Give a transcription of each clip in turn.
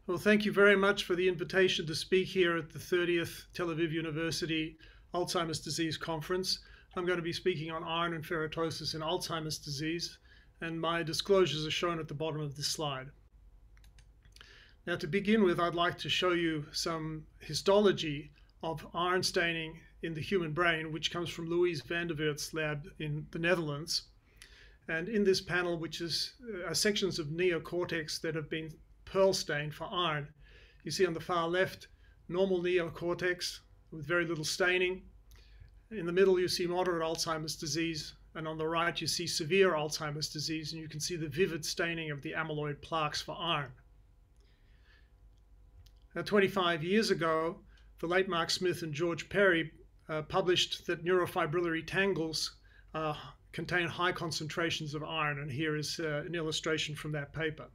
Well, thank you very much for the invitation to speak here at the 30th Tel Aviv University Alzheimer's Disease Conference. I'm going to be speaking on iron and ferrptosis in Alzheimer's disease, and my disclosures are shown at the bottom of this slide. Now, to begin with, I'd like to show you some histology of iron staining in the human brain, which comes from Louise van der Weert's lab in the Netherlands. And in this panel, which is sections of neocortex that have been pearl stained for iron. You see on the far left, normal neocortex with very little staining. In the middle, you see moderate Alzheimer's disease. And on the right, you see severe Alzheimer's disease. And you can see the vivid staining of the amyloid plaques for iron. Now, 25 years ago, the late Mark Smith and George Perry published that neurofibrillary tangles contain high concentrations of iron. And here is an illustration from that paper.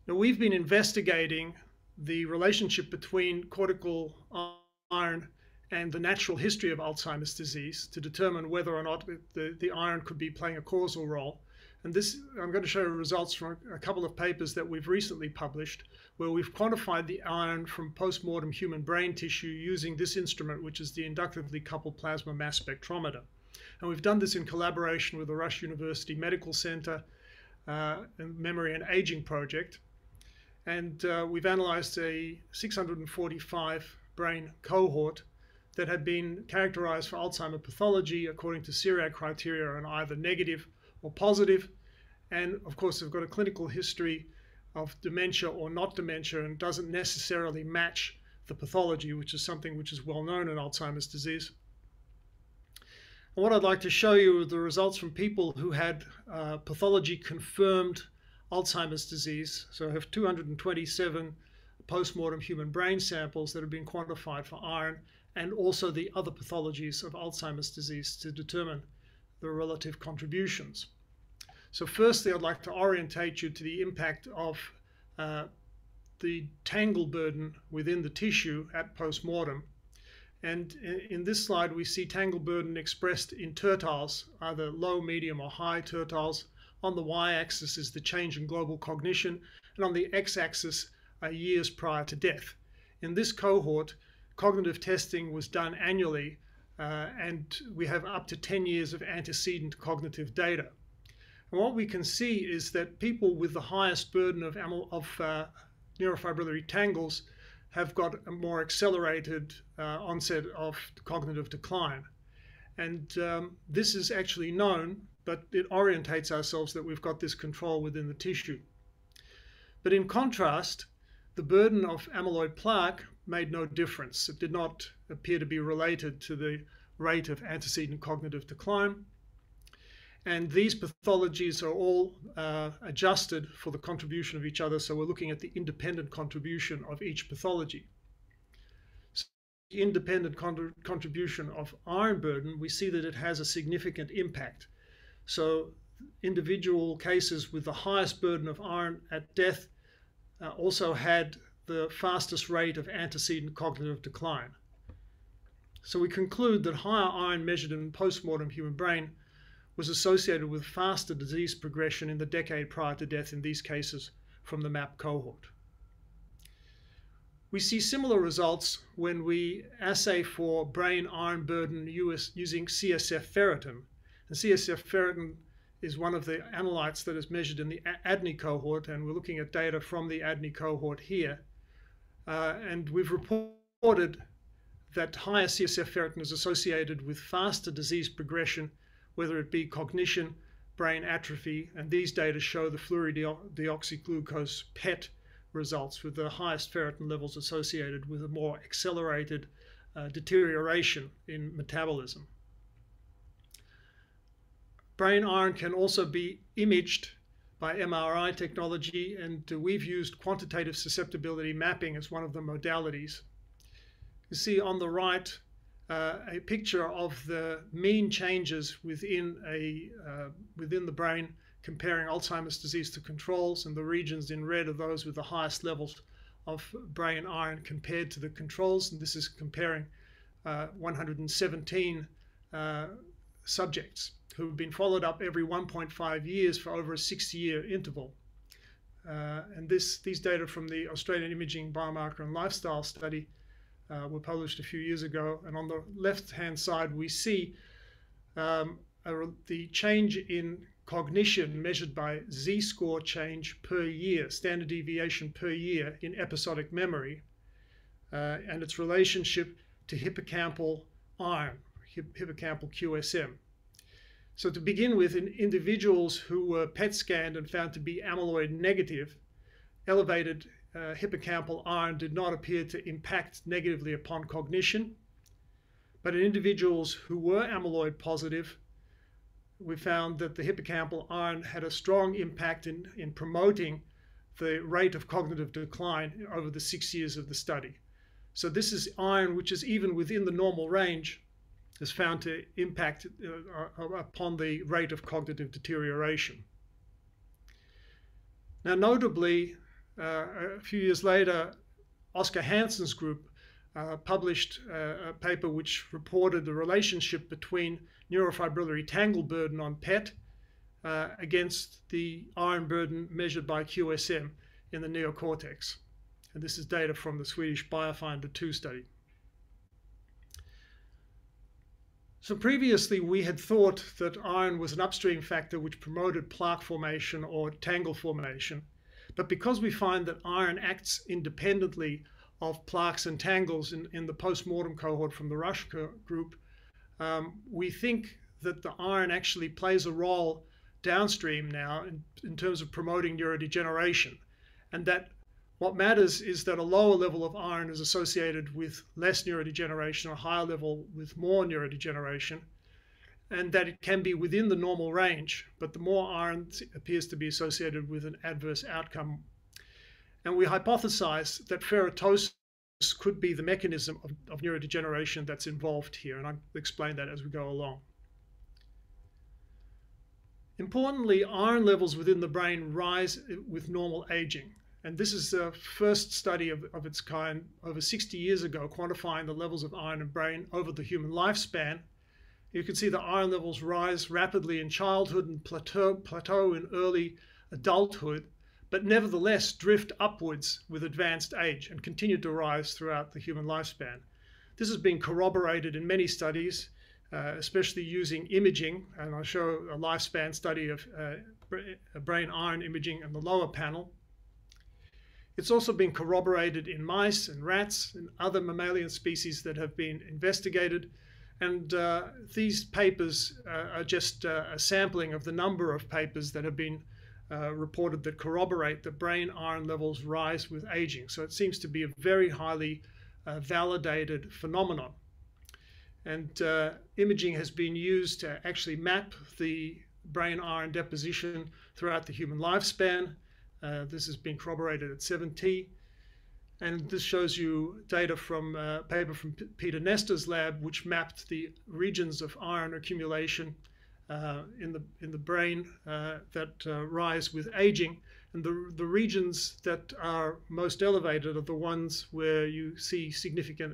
Now, we've been investigating the relationship between cortical iron and the natural history of Alzheimer's disease to determine whether or not the iron could be playing a causal role. And this, I'm going to show results from a couple of papers that we've recently published where we've quantified the iron from post-mortem human brain tissue using this instrument, which is the inductively coupled plasma mass spectrometer. And we've done this in collaboration with the Rush University Medical Center and Memory and Aging Project. And we've analyzed a 645 brain cohort that had been characterized for Alzheimer pathology according to CIRAD criteria on either negative or positive. And of course, they've got a clinical history of dementia or not dementia and doesn't necessarily match the pathology, which is something which is well known in Alzheimer's disease. And what I'd like to show you are the results from people who had pathology confirmed Alzheimer's disease. So I have 227 post-mortem human brain samples that have been quantified for iron and also the other pathologies of Alzheimer's disease to determine the relative contributions. So firstly, I'd like to orientate you to the impact of the tangle burden within the tissue at post-mortem. And in this slide, we see tangle burden expressed in tertiles, either low, medium, or high tertiles. On the y-axis is the change in global cognition, and on the x-axis are years prior to death. In this cohort, cognitive testing was done annually, and we have up to 10 years of antecedent cognitive data. And what we can see is that people with the highest burden of neurofibrillary tangles have got a more accelerated onset of cognitive decline. And this is actually known, but it orientates ourselves that we've got this control within the tissue. But in contrast, the burden of amyloid plaque made no difference. It did not appear to be related to the rate of antecedent cognitive decline. And these pathologies are all adjusted for the contribution of each other. So we're looking at the independent contribution of each pathology. So the independent contribution of iron burden, we see that it has a significant impact. So individual cases with the highest burden of iron at death also had the fastest rate of antecedent cognitive decline. So we conclude that higher iron measured in post-mortem human brain was associated with faster disease progression in the decade prior to death in these cases from the MAP cohort. We see similar results when we assay for brain iron burden using CSF ferritin. And CSF ferritin is one of the analytes that is measured in the ADNI cohort, and we're looking at data from the ADNI cohort here. And we've reported that higher CSF ferritin is associated with faster disease progression, whether it be cognition, brain atrophy, and these data show the fluorodeoxyglucose PET results with the highest ferritin levels associated with a more accelerated deterioration in metabolism. Brain iron can also be imaged by MRI technology, and we've used quantitative susceptibility mapping as one of the modalities. You see on the right a picture of the mean changes within the brain comparing Alzheimer's disease to controls, and the regions in red are those with the highest levels of brain iron compared to the controls, and this is comparing 117 subjects who have been followed up every 1.5 years for over a 6-year interval. And these data from the Australian Imaging Biomarker and Lifestyle Study were published a few years ago. And on the left-hand side, we see the change in cognition measured by Z-score change per year, standard deviation per year in episodic memory, and its relationship to hippocampal iron, hippocampal QSM. So to begin with, in individuals who were PET scanned and found to be amyloid negative, elevated hippocampal iron did not appear to impact negatively upon cognition. But in individuals who were amyloid positive, we found that the hippocampal iron had a strong impact in promoting the rate of cognitive decline over the 6 years of the study. So this is iron which is even within the normal range, is found to impact upon the rate of cognitive deterioration. Now, notably, a few years later, Oscar Hansen's group published a paper which reported the relationship between neurofibrillary tangle burden on PET against the iron burden measured by QSM in the neocortex. And this is data from the Swedish Biofinder 2 study. So previously, we had thought that iron was an upstream factor which promoted plaque formation or tangle formation. But because we find that iron acts independently of plaques and tangles in the post-mortem cohort from the Rush group, we think that the iron actually plays a role downstream now in terms of promoting neurodegeneration. And that what matters is that a lower level of iron is associated with less neurodegeneration, a higher level with more neurodegeneration, and that it can be within the normal range, but the more iron appears to be associated with an adverse outcome. And we hypothesize that ferrptosis could be the mechanism of neurodegeneration that's involved here, and I'll explain that as we go along. Importantly, iron levels within the brain rise with normal aging. And this is the first study of its kind over 60 years ago, quantifying the levels of iron in brain over the human lifespan. You can see the iron levels rise rapidly in childhood and plateau in early adulthood, but nevertheless drift upwards with advanced age and continue to rise throughout the human lifespan. This has been corroborated in many studies, especially using imaging, and I'll show a lifespan study of brain iron imaging in the lower panel. It's also been corroborated in mice and rats and other mammalian species that have been investigated. And these papers are just a sampling of the number of papers that have been reported that corroborate that brain iron levels rise with aging. So it seems to be a very highly validated phenomenon. And imaging has been used to actually map the brain iron deposition throughout the human lifespan. This has been corroborated at 7T. And this shows you data from a paper from Peter Nestor's lab, which mapped the regions of iron accumulation in the brain that rise with aging. And the regions that are most elevated are the ones where you see significant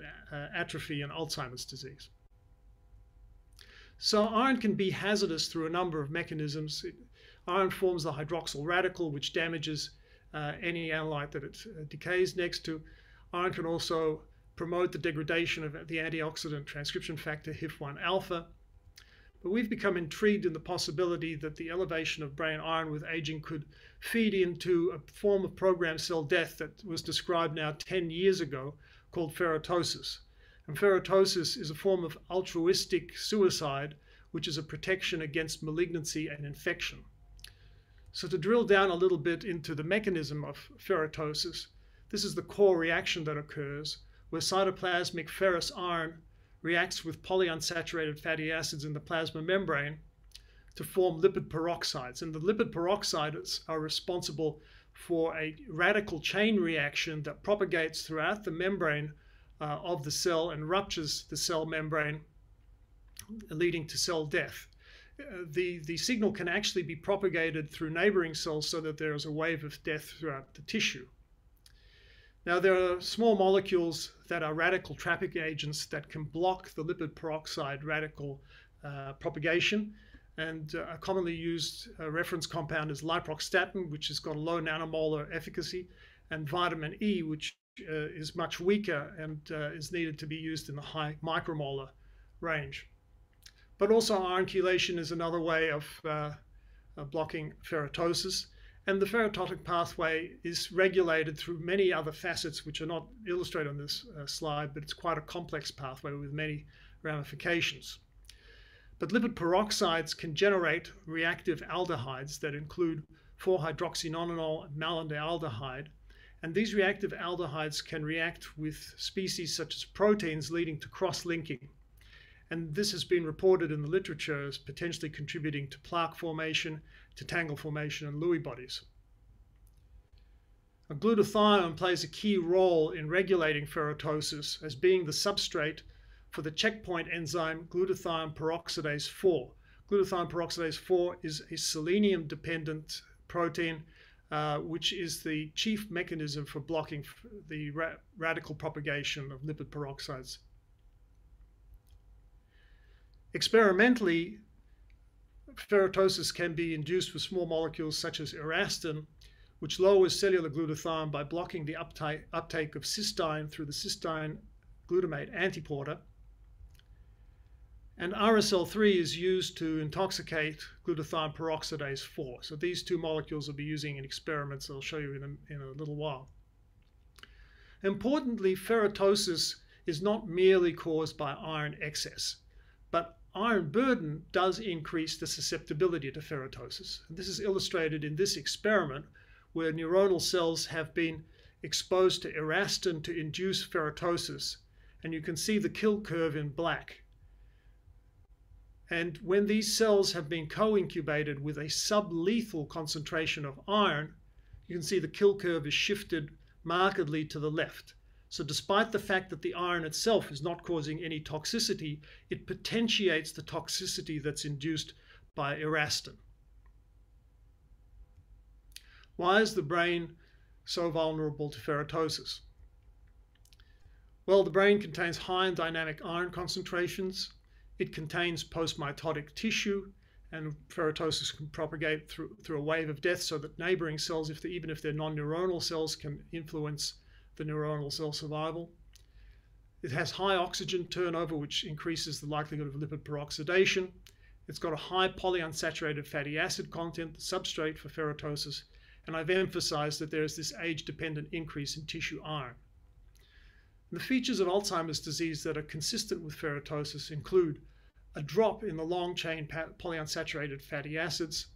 atrophy in Alzheimer's disease. So iron can be hazardous through a number of mechanisms. Iron forms the hydroxyl radical, which damages any analyte that it decays next to. Iron can also promote the degradation of the antioxidant transcription factor HIF1 alpha. But we've become intrigued in the possibility that the elevation of brain iron with aging could feed into a form of programmed cell death that was described now 10 years ago called ferrptosis. And ferrptosis is a form of altruistic suicide, which is a protection against malignancy and infection. So to drill down a little bit into the mechanism of ferrptosis, this is the core reaction that occurs where cytoplasmic ferrous iron reacts with polyunsaturated fatty acids in the plasma membrane to form lipid peroxides. And the lipid peroxides are responsible for a radical chain reaction that propagates throughout the membrane of the cell and ruptures the cell membrane, leading to cell death. The signal can actually be propagated through neighboring cells so that there is a wave of death throughout the tissue. Now, there are small molecules that are radical trapping agents that can block the lipid peroxide radical propagation. And a commonly used reference compound is liproxtatin, which has got a low nanomolar efficacy, and vitamin E, which is much weaker and is needed to be used in the high micromolar range. But also iron chelation is another way of blocking ferroptosis. And the ferroptotic pathway is regulated through many other facets, which are not illustrated on this slide, but it's quite a complex pathway with many ramifications. But lipid peroxides can generate reactive aldehydes that include 4-hydroxynonenal and malondialdehyde. And these reactive aldehydes can react with species such as proteins, leading to cross-linking. And this has been reported in the literature as potentially contributing to plaque formation, to tangle formation, and Lewy bodies. Glutathione plays a key role in regulating ferroptosis as being the substrate for the checkpoint enzyme glutathione peroxidase 4. Glutathione peroxidase 4 is a selenium-dependent protein, which is the chief mechanism for blocking the radical propagation of lipid peroxides. Experimentally, ferroptosis can be induced with small molecules such as elastin, which lowers cellular glutathione by blocking the uptake of cysteine through the cysteine glutamate antiporter. And RSL3 is used to intoxicate glutathione peroxidase 4. So these two molecules will be using in experiments I'll show you in a little while. Importantly, ferroptosis is not merely caused by iron excess, but iron burden does increase the susceptibility to ferroptosis. And this is illustrated in this experiment where neuronal cells have been exposed to elastin to induce ferroptosis. And you can see the kill curve in black. And when these cells have been co-incubated with a sublethal concentration of iron, you can see the kill curve is shifted markedly to the left. So despite the fact that the iron itself is not causing any toxicity, it potentiates the toxicity that's induced by elastin. Why is the brain so vulnerable to ferroptosis? Well, the brain contains high and dynamic iron concentrations. It contains postmitotic tissue, and ferroptosis can propagate through a wave of death so that neighboring cells, even if they're non-neuronal cells, can influence the neuronal cell survival. It has high oxygen turnover, which increases the likelihood of lipid peroxidation. It's got a high polyunsaturated fatty acid content, the substrate for ferroptosis, and I've emphasized that there is this age-dependent increase in tissue iron. And the features of Alzheimer's disease that are consistent with ferroptosis include a drop in the long-chain polyunsaturated fatty acids,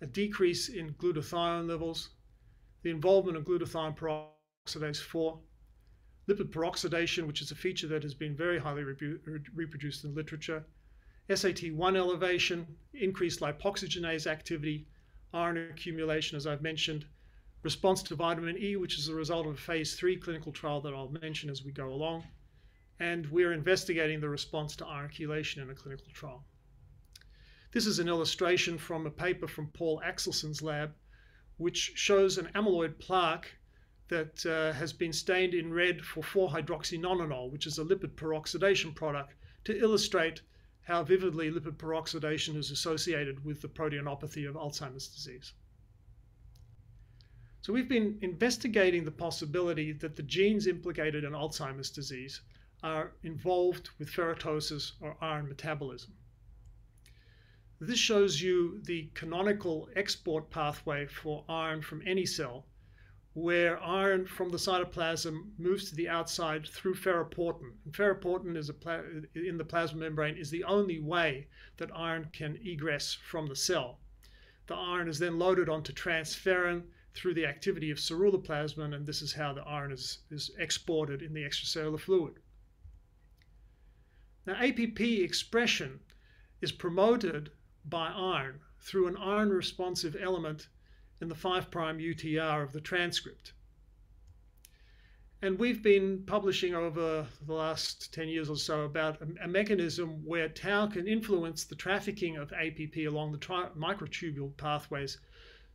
a decrease in glutathione levels, the involvement of glutathione peroxidase 4, lipid peroxidation, which is a feature that has been very highly reproduced in literature, SAT1 elevation, increased lipoxygenase activity, iron accumulation, as I've mentioned, response to vitamin E, which is a result of a phase 3 clinical trial that I'll mention as we go along, and we're investigating the response to iron chelation in a clinical trial. This is an illustration from a paper from Paul Axelson's lab, which shows an amyloid plaque that has been stained in red for 4-hydroxynonenal, which is a lipid peroxidation product, to illustrate how vividly lipid peroxidation is associated with the proteinopathy of Alzheimer's disease. So we've been investigating the possibility that the genes implicated in Alzheimer's disease are involved with ferroptosis or iron metabolism. This shows you the canonical export pathway for iron from any cell, where iron from the cytoplasm moves to the outside through ferroportin. And ferroportin is in the plasma membrane is the only way that iron can egress from the cell. The iron is then loaded onto transferrin through the activity of ceruloplasmin, and this is how the iron is exported in the extracellular fluid. Now, APP expression is promoted by iron through an iron-responsive element in the 5' UTR of the transcript. And we've been publishing over the last 10 years or so about a mechanism where tau can influence the trafficking of APP along the microtubule pathways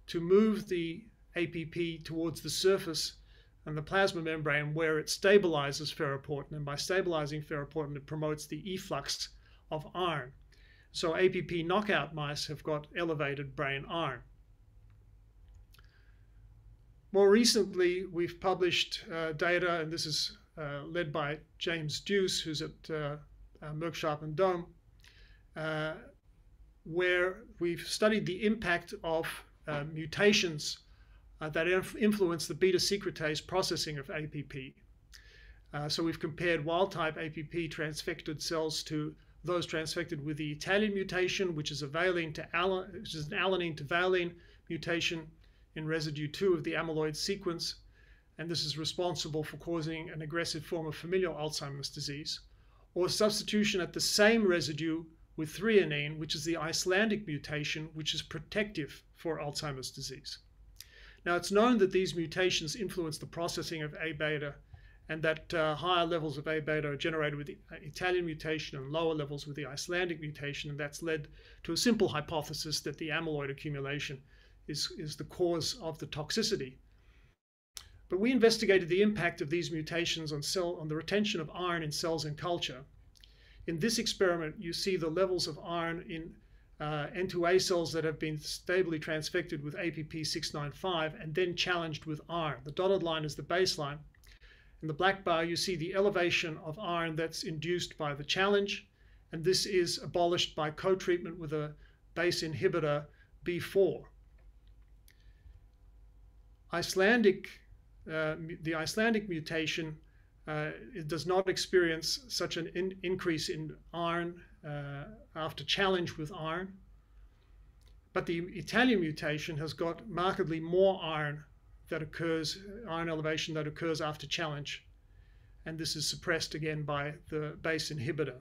to move the APP towards the surface and the plasma membrane, where it stabilizes ferroportin. And by stabilizing ferroportin, it promotes the efflux of iron. So APP knockout mice have got elevated brain iron. More recently, we've published data, and this is led by James Deuce, who's at Merck Sharp and Dome, where we've studied the impact of mutations that influence the beta secretase processing of APP. So we've compared wild-type APP transfected cells to those transfected with the Italian mutation, which is an alanine to valine mutation in residue 2 of the amyloid sequence, and this is responsible for causing an aggressive form of familial Alzheimer's disease, or substitution at the same residue with threonine, which is the Icelandic mutation, which is protective for Alzheimer's disease. Now, it's known that these mutations influence the processing of A-beta, and that higher levels of A-beta are generated with the Italian mutation and lower levels with the Icelandic mutation, and that's led to a simple hypothesis that the amyloid accumulation is the cause of the toxicity. But we investigated the impact of these mutations on the retention of iron in cells in culture. In this experiment, you see the levels of iron in N2A cells that have been stably transfected with APP695 and then challenged with iron. The dotted line is the baseline. In the black bar, you see the elevation of iron that's induced by the challenge, and this is abolished by co-treatment with a BACE inhibitor B4. The Icelandic mutation it does not experience such an increase in iron after challenge with iron, but the Italian mutation has got markedly more iron elevation that occurs after challenge, and this is suppressed again by the BACE inhibitor.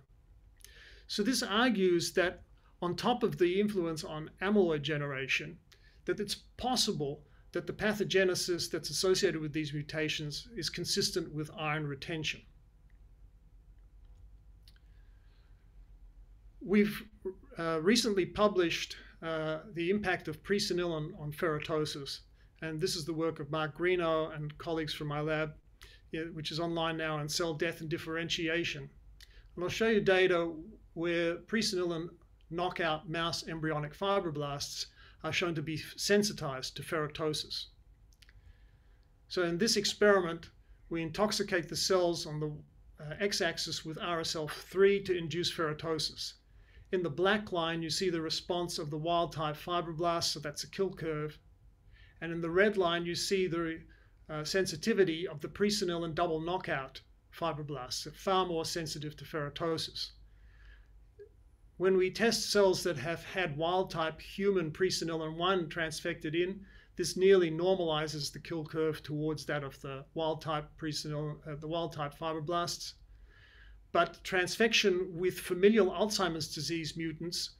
So this argues that on top of the influence on amyloid generation, that it's possible that the pathogenesis that's associated with these mutations is consistent with iron retention. We've recently published the impact of presenilin on ferrptosis, and this is the work of Mark Greeno and colleagues from my lab, which is online now, on cell death and differentiation. And I'll show you data where presenilin knockout mouse embryonic fibroblasts are shown to be sensitized to ferrptosis. So in this experiment, we intoxicate the cells on the x-axis with RSL3 to induce ferrptosis. In the black line, you see the response of the wild-type fibroblasts, so that's a kill curve. And in the red line, you see the sensitivity of the presenilin double knockout fibroblasts, far more sensitive to ferrptosis. When we test cells that have had wild-type human presenilin 1 transfected in, this nearly normalizes the kill curve towards that of the wild-type fibroblasts. But transfection with familial Alzheimer's disease mutants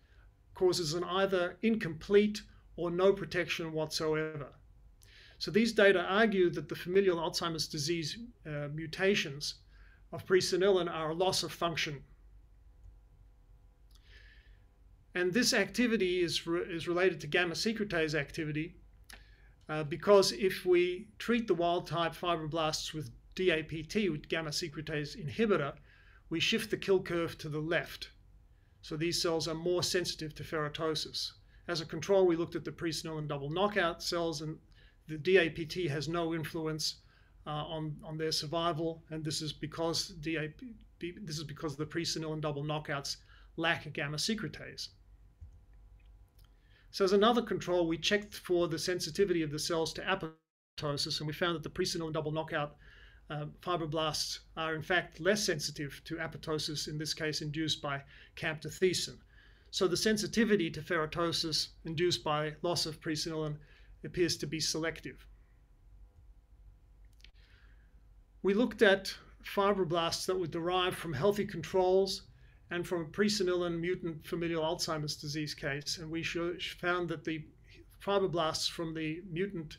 causes an either incomplete or no protection whatsoever. So these data argue that the familial Alzheimer's disease mutations of presenilin are a loss of function. And this activity is related to gamma secretase activity because if we treat the wild-type fibroblasts with DAPT, with gamma secretase inhibitor, we shift the kill curve to the left. So these cells are more sensitive to ferrptosis. As a control, we looked at the presenilin double knockout cells, and the DAPT has no influence on their survival, and this is because the presenilin double knockouts lack a gamma secretase. So as another control, we checked for the sensitivity of the cells to apoptosis, and we found that the presenilin double knockout fibroblasts are in fact less sensitive to apoptosis, in this case induced by camptothecin. So the sensitivity to ferrptosis induced by loss of presenilin appears to be selective. We looked at fibroblasts that were derived from healthy controls and from a presenilin mutant familial Alzheimer's disease case, and we found that the fibroblasts from the mutant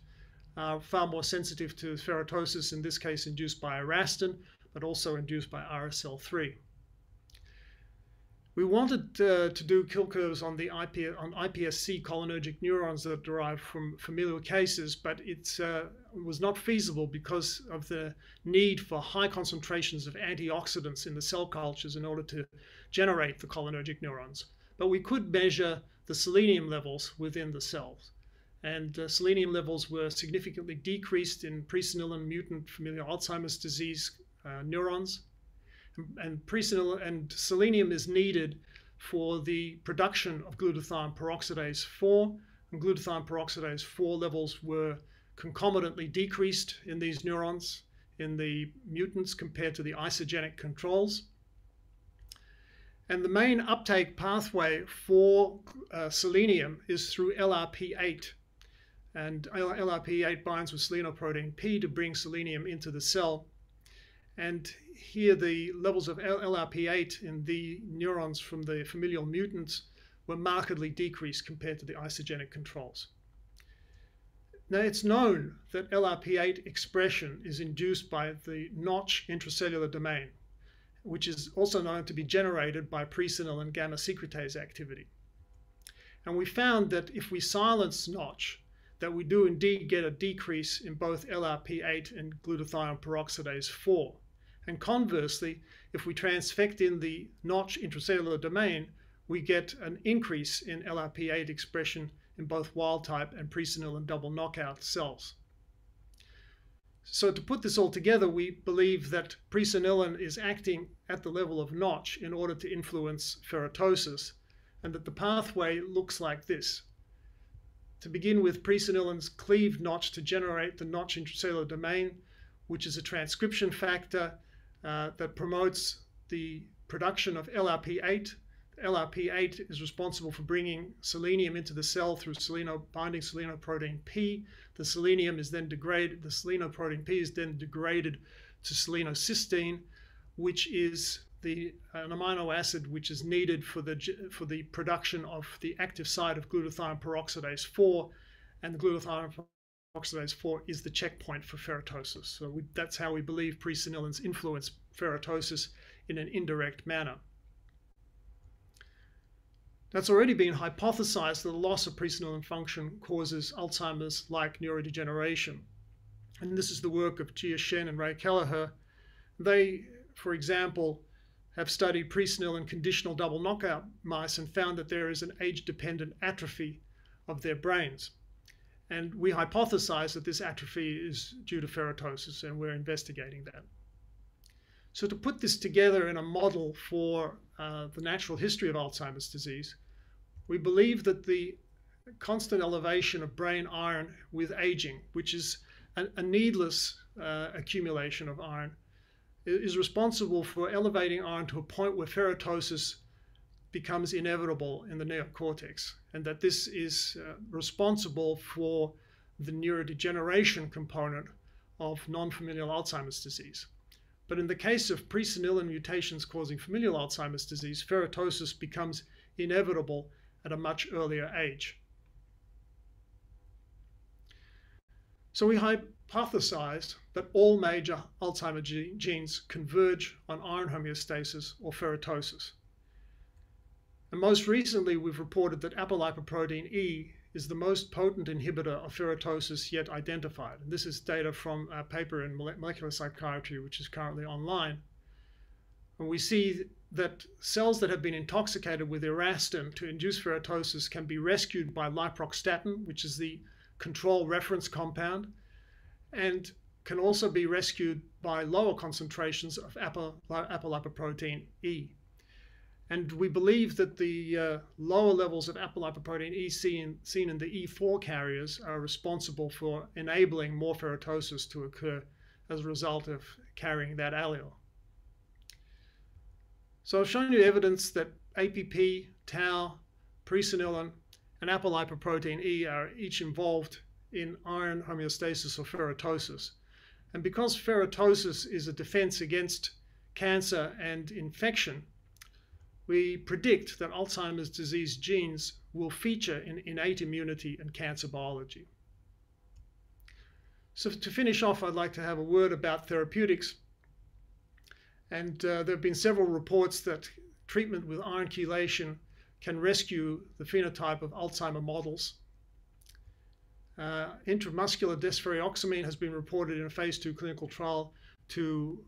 are far more sensitive to ferrptosis, in this case induced by erastin, but also induced by RSL3. We wanted to do kill curves on iPSC cholinergic neurons that derive from familial cases, but it was not feasible because of the need for high concentrations of antioxidants in the cell cultures in order to generate the cholinergic neurons. but we could measure the selenium levels within the cells. And selenium levels were significantly decreased in presenilin mutant familial Alzheimer's disease neurons. And selenium is needed for the production of glutathione peroxidase 4. And glutathione peroxidase 4 levels were concomitantly decreased in these neurons in the mutants compared to the isogenic controls. And the main uptake pathway for selenium is through LRP8. And LRP8 binds with selenoprotein P to bring selenium into the cell. And here the levels of LRP8 in the neurons from the familial mutants were markedly decreased compared to the isogenic controls. Now it's known that LRP8 expression is induced by the Notch intracellular domain, which is also known to be generated by presenilin gamma secretase activity. And we found that if we silence Notch, that we do indeed get a decrease in both LRP8 and glutathione peroxidase 4. And conversely, if we transfect in the Notch intracellular domain, we get an increase in LRP8 expression in both wild-type and presenilin double knockout cells. So to put this all together, we believe that presenilin is acting at the level of Notch in order to influence ferritosis, and that the pathway looks like this. To begin with, presenilin's cleave Notch to generate the Notch intracellular domain, which is a transcription factor that promotes the production of LRP8. LRP8 is responsible for bringing selenium into the cell through binding selenoprotein P. The selenium is then degraded, the selenoprotein P is then degraded to selenocysteine, which is an amino acid which is needed for the production of the active site of glutathione peroxidase 4, and the glutathione peroxidase 4 is the checkpoint for ferritosis. So that's how we believe presenilins influence ferritosis in an indirect manner. That's already been hypothesized that the loss of presenilin function causes Alzheimer's-like neurodegeneration. And this is the work of Jia Shen and Ray Kelleher. They, for example, have studied presenilin conditional double knockout mice and found that there is an age-dependent atrophy of their brains. And we hypothesize that this atrophy is due to ferritosis, and we're investigating that. So to put this together in a model for the natural history of Alzheimer's disease, we believe that the constant elevation of brain iron with aging, which is a needless accumulation of iron, is responsible for elevating iron to a point where ferritosis becomes inevitable in the neocortex, and that this is responsible for the neurodegeneration component of non-familial Alzheimer's disease. But in the case of presenilin mutations causing familial Alzheimer's disease, ferritosis becomes inevitable at a much earlier age. So we hypothesized that all major Alzheimer's genes converge on iron homeostasis or ferritosis. And most recently, we've reported that apolipoprotein E is the most potent inhibitor of ferritosis yet identified. And this is data from a paper in Molecular Psychiatry, which is currently online. And we see that cells that have been intoxicated with erastin to induce ferritosis can be rescued by liproxtatin, which is the control reference compound, and can also be rescued by lower concentrations of apolipoprotein E. And we believe that the lower levels of apolipoprotein E seen in the E4 carriers are responsible for enabling more ferritosis to occur as a result of carrying that allele. So I've shown you evidence that APP, tau, presenilin, and apolipoprotein E are each involved in iron homeostasis or ferritosis. And because ferritosis is a defense against cancer and infection, we predict that Alzheimer's disease genes will feature in innate immunity and cancer biology. So to finish off, I'd like to have a word about therapeutics. And there have been several reports that treatment with iron chelation can rescue the phenotype of Alzheimer models. Intramuscular desferrioxamine has been reported in a phase 2 clinical trial to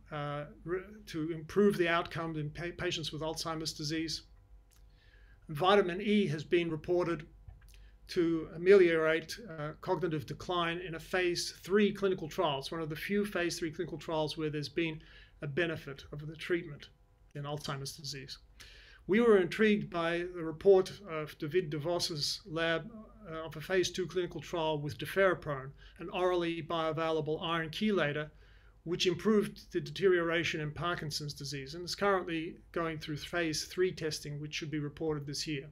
improve the outcome in patients with Alzheimer's disease. Vitamin E has been reported to ameliorate cognitive decline in a phase 3 clinical trial. It's one of the few phase 3 clinical trials where there's been a benefit of the treatment in Alzheimer's disease. We were intrigued by the report of David De Vos's lab of a phase 2 clinical trial with deferrprone, an orally bioavailable iron chelator, which improved the deterioration in Parkinson's disease, and is currently going through phase 3 testing, which should be reported this year.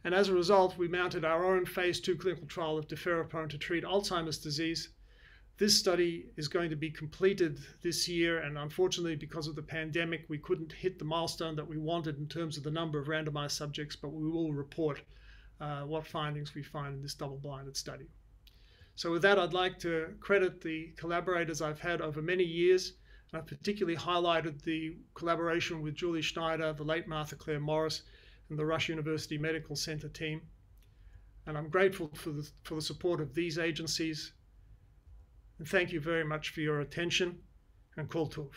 And as a result, we mounted our own phase 2 clinical trial of deferrprone to treat Alzheimer's disease. This study is going to be completed this year, and unfortunately, because of the pandemic, we couldn't hit the milestone that we wanted in terms of the number of randomized subjects, but we will report what findings we find in this double-blinded study. So with that, I'd like to credit the collaborators I've had over many years. And I've particularly highlighted the collaboration with Julie Schneider, the late Martha Claire Morris, and the Rush University Medical Center team. And I'm grateful for the support of these agencies. And thank you very much for your attention, and kol tov.